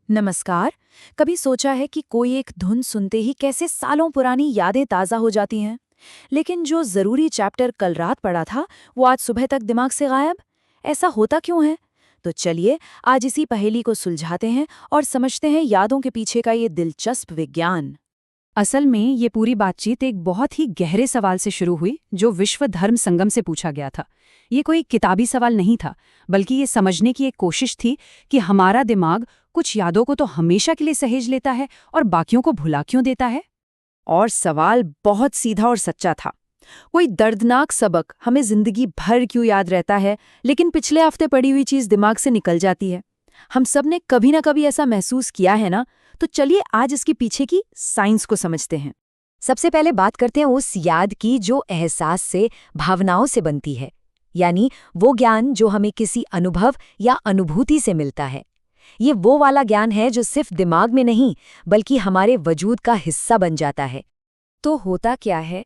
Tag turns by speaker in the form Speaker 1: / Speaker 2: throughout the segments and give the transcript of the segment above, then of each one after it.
Speaker 1: नमस्कार। कभी सोचा है कि कोई एक धुन सुनते ही कैसे सालों पुरानी यादें ताज़ा हो जाती हैं, लेकिन जो ज़रूरी चैप्टर कल रात पढ़ा था वो आज सुबह तक दिमाग से गायब। ऐसा होता क्यों है? तो चलिए आज इसी पहेली को सुलझाते हैं और समझते हैं यादों के पीछे का ये दिलचस्प विज्ञान।
Speaker 2: असल में ये पूरी बातचीत एक बहुत ही गहरे सवाल से शुरू हुई जो विश्व धर्म संगम से पूछा गया था। ये कोई किताबी सवाल नहीं था, बल्कि ये समझने की एक कोशिश थी कि हमारा दिमाग कुछ यादों को तो हमेशा के लिए सहेज लेता है और बाकियों को भुला क्यों देता है।
Speaker 1: और सवाल बहुत सीधा और सच्चा था। कोई दर्दनाक सबक हमें जिंदगी भर क्यों याद रहता है, लेकिन पिछले हफ्ते पढ़ी हुई चीज दिमाग से निकल जाती है। हम सब ने कभी ना कभी ऐसा महसूस किया है ना। तो चलिए आज इसके पीछे की साइंस को समझते हैं।
Speaker 3: सबसे पहले बात करते हैं उस याद की जो एहसास से, भावनाओं से बनती है, यानी वो ज्ञान जो हमें किसी अनुभव या अनुभूति से मिलता है। ये वो वाला ज्ञान है जो सिर्फ दिमाग में नहीं, बल्कि हमारे वजूद का हिस्सा बन जाता है। तो होता क्या है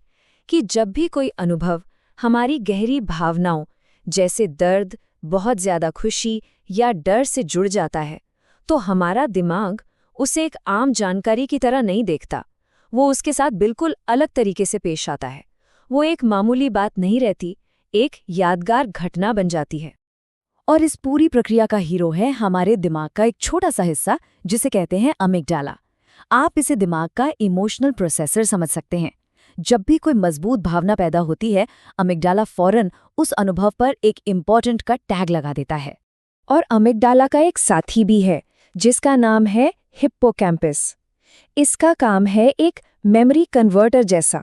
Speaker 3: कि जब भी कोई अनुभव हमारी गहरी भावनाओं जैसे दर्द, बहुत ज्यादा खुशी या डर से जुड़ जाता है, तो हमारा दिमाग उसे एक आम जानकारी की तरह नहीं देखता। वो उसके साथ बिल्कुल अलग तरीके से पेश आता है। वो एक मामूली बात नहीं रहती, एक यादगार घटना बन जाती है।
Speaker 1: और इस पूरी प्रक्रिया का हीरो है हमारे दिमाग का एक छोटा सा हिस्सा जिसे कहते हैं अमिगडाला। आप इसे दिमाग का इमोशनल प्रोसेसर समझ सकते हैं। जब भी कोई मजबूत भावना पैदा होती है, अमिगडाला फौरन उस अनुभव पर एक इम्पॉर्टेंट का टैग लगा देता है।
Speaker 3: और अमिगडाला का एक साथी भी है जिसका नाम है हिप्पोकैम्पस। इसका काम है एक मेमोरी कन्वर्टर जैसा।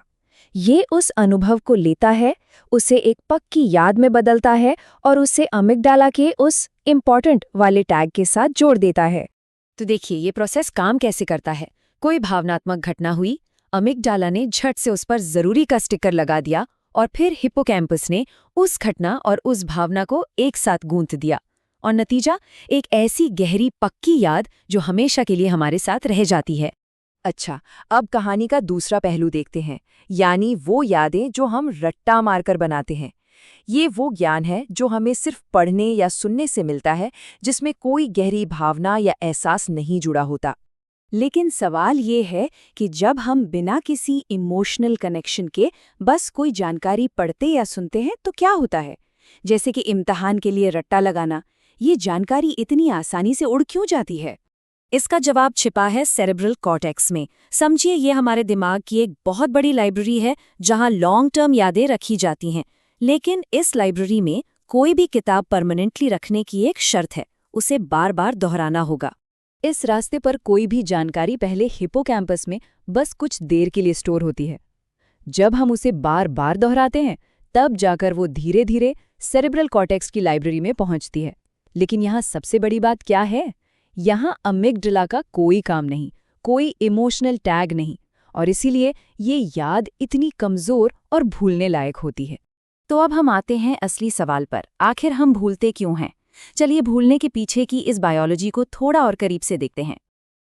Speaker 3: ये उस अनुभव को लेता है, उसे एक पक्की याद में बदलता है और उसे अमिगडाला के उस इम्पॉर्टेंट वाले टैग के साथ जोड़ देता है।
Speaker 1: तो देखिए ये प्रोसेस काम कैसे करता है। कोई भावनात्मक घटना हुई, अमिगडाला ने झट से उस पर जरूरी का स्टिकर लगा दिया और फिर हिप्पोकैम्पस ने उस घटना और उस भावना को एक साथ गूंथ दिया। और नतीजा एक ऐसी गहरी पक्की याद जो हमेशा के लिए हमारे साथ रह जाती है। अच्छा, अब कहानी का दूसरा पहलू देखते हैं, यानी वो यादें जो हम रट्टा मारकर बनाते हैं। ये वो ज्ञान है जो हमें सिर्फ पढ़ने या सुनने से मिलता है, जिसमें कोई गहरी भावना या एहसास नहीं जुड़ा होता। लेकिन सवाल ये है कि जब हम बिना किसी इमोशनल कनेक्शन के बस कोई जानकारी पढ़ते या सुनते हैं तो क्या होता है। जैसे कि इम्तिहान के लिए रट्टा लगाना, ये जानकारी इतनी आसानी से उड़ क्यों जाती है? इसका जवाब छिपा है सेरेब्रल कॉर्टेक्स में। समझिए ये हमारे दिमाग की एक बहुत बड़ी लाइब्रेरी है जहां लॉन्ग टर्म यादें रखी जाती हैं। लेकिन इस लाइब्रेरी में कोई भी किताब परमानेंटली रखने की एक शर्त है, उसे बार बार दोहराना होगा। इस रास्ते पर कोई भी जानकारी पहले हिप्पोकैम्पस में बस कुछ देर के लिए स्टोर होती है। जब हम उसे बार बार दोहराते हैं तब जाकर वो धीरे धीरे सेरेब्रल कॉर्टेक्स की लाइब्रेरी में पहुंचती है। लेकिन यहाँ सबसे बड़ी बात क्या है? यहाँ अमिगडाला का कोई काम नहीं, कोई इमोशनल टैग नहीं, और इसीलिए ये याद इतनी कमजोर और भूलने लायक होती है। तो अब हम आते हैं असली सवाल पर, आखिर हम भूलते क्यों हैं? चलिए भूलने के पीछे की इस बायोलॉजी को थोड़ा और करीब से देखते हैं।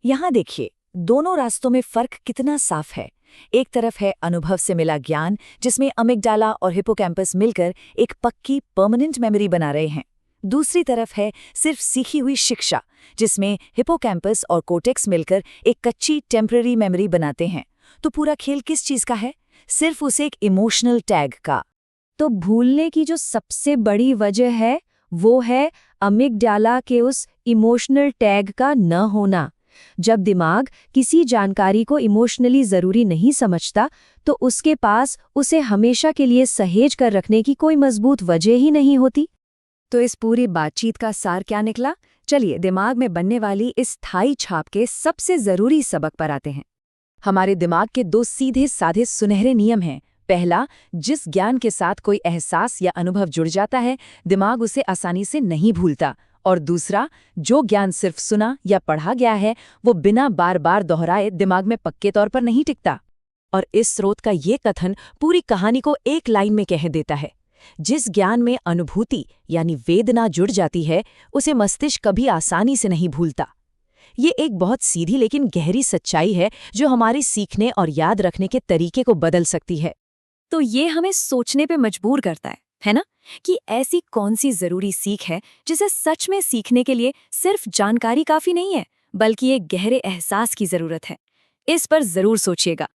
Speaker 1: यहाँ देखिए, दोनों रास्तों में फर्क कितना साफ है। एक तरफ है अनुभव से मिला ज्ञान, जिसमें अमिगडाला और हिप्पोकैम्पस मिलकर एक पक्की परमानेंट मेमोरी बना रहे हैं। दूसरी तरफ है सिर्फ सीखी हुई शिक्षा, जिसमें हिप्पोकैम्पस और कोर्टेक्स मिलकर एक कच्ची टेम्पररी मेमोरी बनाते हैं। तो पूरा खेल किस चीज का है? सिर्फ उसे एक इमोशनल टैग का।
Speaker 3: तो भूलने की जो सबसे बड़ी वजह है वो है अमिगडाला के उस इमोशनल टैग का न होना। जब दिमाग किसी जानकारी को इमोशनली जरूरी नहीं समझता, तो उसके पास उसे हमेशा के लिए सहेज कर रखने की कोई मजबूत वजह ही नहीं होती।
Speaker 1: तो इस पूरी बातचीत का सार क्या निकला? चलिए दिमाग में बनने वाली इस स्थायी छाप के सबसे जरूरी सबक पर आते हैं। हमारे दिमाग के दो सीधे साधे सुनहरे नियम हैं। पहला, जिस ज्ञान के साथ कोई एहसास या अनुभव जुड़ जाता है, दिमाग उसे आसानी से नहीं भूलता। और दूसरा, जो ज्ञान सिर्फ सुना या पढ़ा गया है, वो बिना बार बार दोहराए दिमाग में पक्के तौर पर नहीं टिकता। और इस स्रोत का ये कथन पूरी कहानी को एक लाइन में कह देता है। जिस ज्ञान में अनुभूति यानी वेदना जुड़ जाती है, उसे मस्तिष्क कभी आसानी से नहीं भूलता। ये एक बहुत सीधी लेकिन गहरी सच्चाई है जो हमारी सीखने और याद रखने के तरीके को बदल सकती है। तो ये हमें सोचने पे मजबूर करता है ना, कि ऐसी कौन सी जरूरी सीख है जिसे सच में सीखने के लिए सिर्फ जानकारी काफी नहीं है, बल्कि एक गहरे एहसास की जरूरत है। इस पर जरूर सोचिएगा।